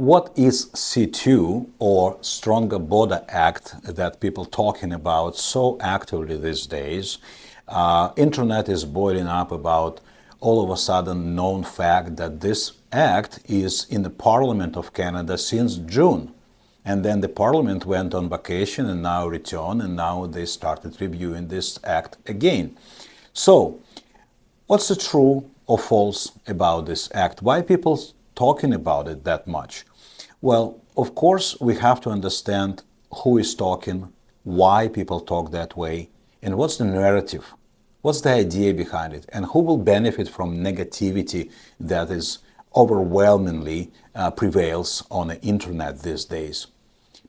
What is C-2 or Stronger Border Act that people talking about so actively these days? Internet is boiling up about all of a sudden known fact that this act is in the Parliament of Canada since June. And then the Parliament went on vacation and now returned, and now they started reviewing this act again. So, what's the true or false about this act? Why people talking about it that much? Well, of course, we have to understand who is talking, why people talk that way, and what's the narrative, what's the idea behind it, and who will benefit from negativity that is overwhelmingly prevails on the internet these days.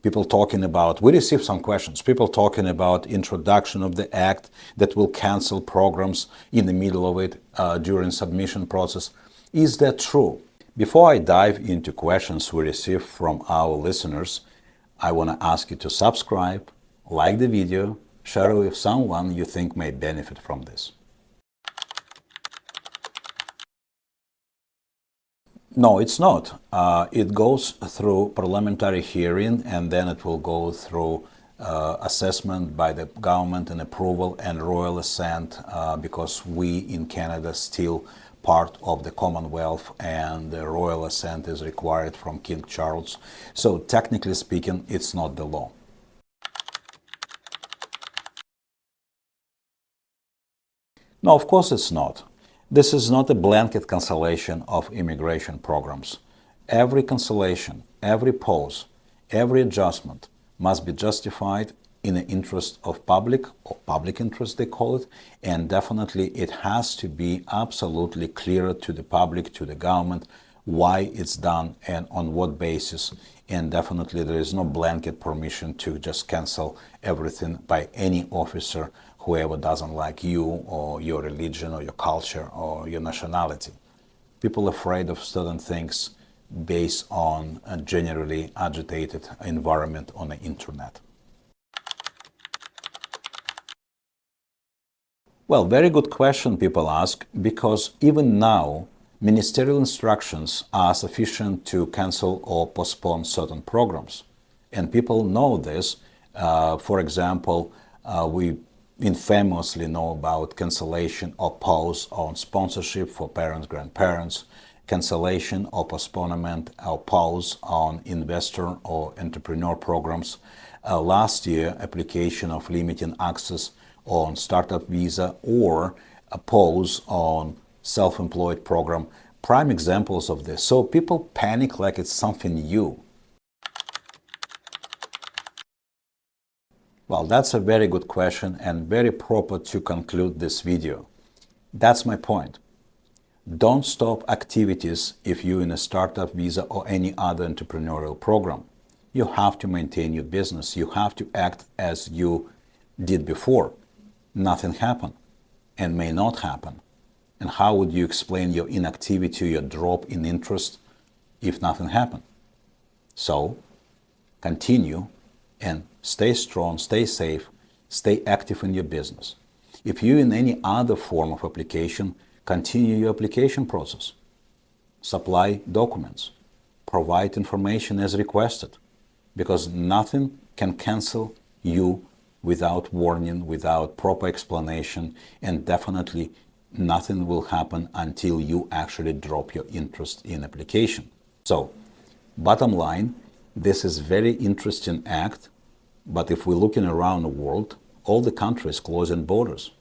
People talking about, we received some questions, people talking about introduction of the act that will cancel programs in the middle of it during submission process. Is that true? Before I dive into questions we received from our listeners, I want to ask you to subscribe, like the video, share it with someone you think may benefit from this. No, it's not. It goes through parliamentary hearing, and then it will go through assessment by the government and approval and royal assent, because we in Canada still part of the Commonwealth, and the royal assent is required from King Charles. So technically speaking, it's not the law. No, of course it's not. This is not a blanket cancellation of immigration programs. Every cancellation, every pause, every adjustment must be justified in the interest of public, or public interest they call it, and definitely it has to be absolutely clear to the public, to the government, why it's done and on what basis. And definitely there is no blanket permission to just cancel everything by any officer, whoever doesn't like you or your religion or your culture or your nationality. People are afraid of certain things based on a generally agitated environment on the internet. Well, very good question people ask, because even now ministerial instructions are sufficient to cancel or postpone certain programs. And people know this. For example, we infamously know about cancellation or pause on sponsorship for parents, grandparents, cancellation or postponement or pause on investor or entrepreneur programs. Last year, application of limiting access on startup visa or a pause on self-employed program. Prime examples of this. So people panic like it's something new. Well, that's a very good question and very proper to conclude this video. That's my point. Don't stop activities if you're in a startup visa or any other entrepreneurial program. You have to maintain your business. You have to act as you did before. Nothing happened and may not happen. And how would you explain your inactivity, your drop in interest if nothing happened? So continue and stay strong, stay safe, stay active in your business. If you're in any other form of application, continue your application process. Supply documents. Provide information as requested, because nothing can cancel you without warning, without proper explanation, and definitely nothing will happen until you actually drop your interest in application. So, bottom line, this is very interesting act, but if we're looking around the world, all the countries closing borders.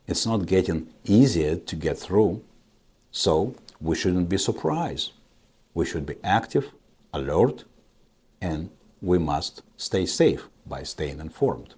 It's not getting easier to get through, so we shouldn't be surprised. We should be active, alert, and we must stay safe by staying informed.